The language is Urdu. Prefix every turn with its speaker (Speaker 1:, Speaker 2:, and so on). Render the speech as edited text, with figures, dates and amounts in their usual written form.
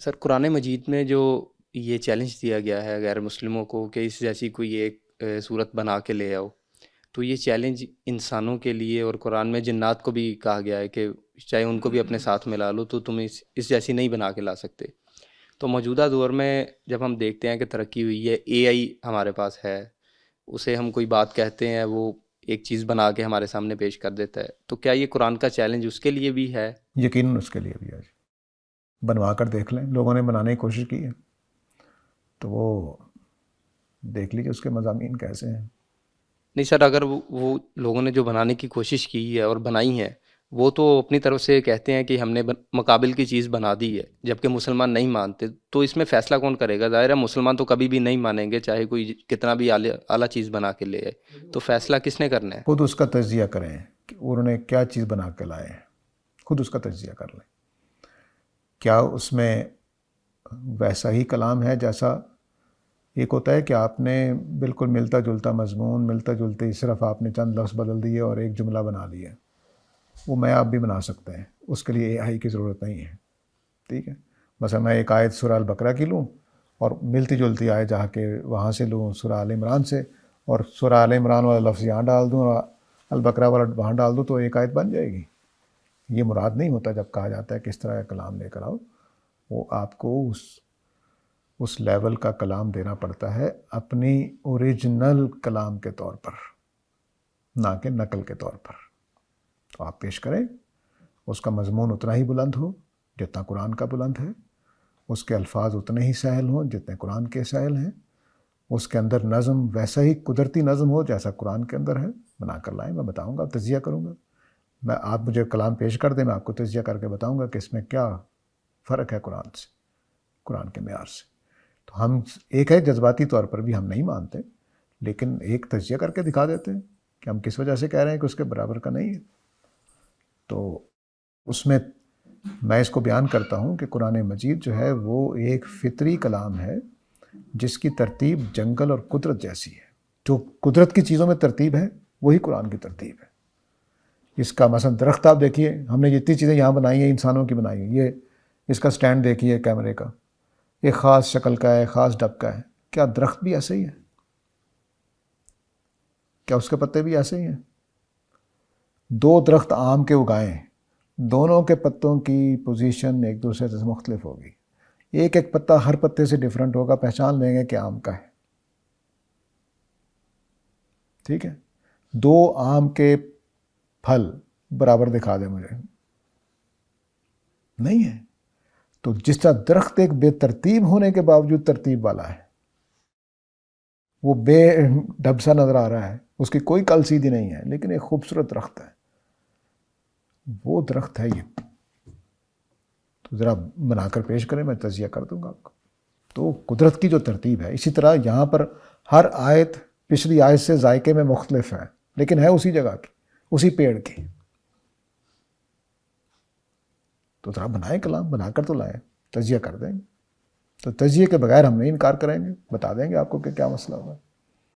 Speaker 1: سر قرآن مجید میں جو یہ چیلنج دیا گیا ہے غیر مسلموں کو کہ اس جیسی کوئی ایک صورت بنا کے لے آؤ، تو یہ چیلنج انسانوں کے لیے اور قرآن میں جنات کو بھی کہا گیا ہے کہ چاہے ان کو بھی اپنے ساتھ ملا لو تو تم اس جیسی نہیں بنا کے لا سکتے۔ تو موجودہ دور میں جب ہم دیکھتے ہیں کہ ترقی ہوئی ہے، اے آئی ہمارے پاس ہے، اسے ہم کوئی بات کہتے ہیں وہ ایک چیز بنا کے ہمارے سامنے پیش کر دیتا ہے، تو کیا یہ قرآن کا چیلنج اس کے لیے بھی ہے؟
Speaker 2: یقیناً اس کے لیے بھی آج بنوا کر دیکھ لیں، لوگوں نے بنانے کی کوشش کی ہے تو وہ دیکھ لیجیے اس کے مضامین کیسے ہیں۔
Speaker 1: نہیں سر، اگر وہ لوگوں نے جو بنانے کی کوشش کی ہے اور بنائی ہے، وہ تو اپنی طرف سے کہتے ہیں کہ ہم نے مقابل کی چیز بنا دی ہے، جبکہ مسلمان نہیں مانتے، تو اس میں فیصلہ کون کرے گا؟ ظاہر ہے مسلمان تو کبھی بھی نہیں مانیں گے، چاہے کوئی کتنا بھی اعلیٰ چیز بنا کے لے آئے، تو فیصلہ کس نے کرنا ہے؟
Speaker 2: خود اس کا تجزیہ کریں کہ انہوں نے کیا چیز بنا کے لائے ہیں، خود اس کا تجزیہ کر لیں، کیا اس میں ویسا ہی کلام ہے جیسا ایک ہوتا ہے کہ آپ نے بالکل ملتا جلتا مضمون، ملتا جلتے صرف آپ نے چند لفظ بدل دیے اور ایک جملہ بنا دیا، وہ میں آپ بھی بنا سکتے ہیں، اس کے لیے اے آئی کی ضرورت نہیں ہے، ٹھیک ہے۔ مثلا میں ایک آیت سورہ البقرہ کی لوں اور ملتی جلتی آیت جا کے وہاں سے لوں سورہ آل عمران سے، اور سورہ آل عمران والا لفظ یہاں ڈال دوں اور البقرہ والا وہاں ڈال دوں، تو ایک آیت بن جائے گی۔ یہ مراد نہیں ہوتا جب کہا جاتا ہے کہ اس طرح کا کلام لے کر آؤ، وہ آپ کو اس لیول کا کلام دینا پڑتا ہے اپنی اوریجنل کلام کے طور پر، نہ کہ نقل کے طور پر۔ تو آپ پیش کریں، اس کا مضمون اتنا ہی بلند ہو جتنا قرآن کا بلند ہے، اس کے الفاظ اتنے ہی سہل ہوں جتنے قرآن کے سہل ہیں، اس کے اندر نظم ویسا ہی قدرتی نظم ہو جیسا قرآن کے اندر ہے، بنا کر لائیں، میں بتاؤں گا، تجزیہ کروں گا، آپ مجھے کلام پیش کر دیں، میں آپ کو تجزیہ کر کے بتاؤں گا کہ اس میں کیا فرق ہے قرآن سے، قرآن کے معیار سے۔ تو ہم ایک ہے جذباتی طور پر بھی ہم نہیں مانتے، لیکن ایک تجزیہ کر کے دکھا دیتے ہیں کہ ہم کس وجہ سے کہہ رہے ہیں کہ اس کے برابر کا نہیں ہے۔ تو اس میں میں اس کو بیان کرتا ہوں کہ قرآن مجید جو ہے وہ ایک فطری کلام ہے جس کی ترتیب جنگل اور قدرت جیسی ہے۔ جو قدرت کی چیزوں میں ترتیب ہے وہی قرآن کی ترتیب ہے۔ اس کا مثلا درخت آپ دیکھیے، ہم نے جتنی چیزیں یہاں بنائی ہیں انسانوں کی بنائی ہیں، یہ اس کا سٹینڈ دیکھیے کیمرے کا، ایک خاص شکل کا ہے، خاص ڈب کا ہے، کیا درخت بھی ایسے ہی ہے؟ کیا اس کے پتے بھی ایسے ہی ہیں؟ دو درخت آم کے اگائیں، دونوں کے پتوں کی پوزیشن ایک دوسرے سے مختلف ہوگی، ایک ایک پتا ہر پتے سے ڈیفرنٹ ہوگا، پہچان لیں گے کہ آم کا ہے، ٹھیک ہے۔ دو آم کے پھل برابر دکھا دیں مجھے، نہیں ہے۔ تو جس طرح درخت ایک بے ترتیب ہونے کے باوجود ترتیب والا ہے، وہ بے ڈھب سا نظر آ رہا ہے، اس کی کوئی کل سیدھی نہیں ہے، لیکن ایک خوبصورت درخت ہے، وہ درخت ہے یہ۔ تو ذرا بنا کر پیش کریں، میں تجزیہ کر دوں گا آپ کو۔ تو قدرت کی جو ترتیب ہے، اسی طرح یہاں پر ہر آیت پچھلی آیت سے ذائقے میں مختلف ہے، لیکن ہے اسی جگہ کی، اسی پیڑ کی۔ تو ذرا بنائیں کلام، بنا کر تو لائیں، تجزیہ کر دیں گے۔ تو تجزیے کے بغیر ہم نہیں انکار کریں گے، بتا دیں گے آپ کو کہ کیا مسئلہ ہوگا۔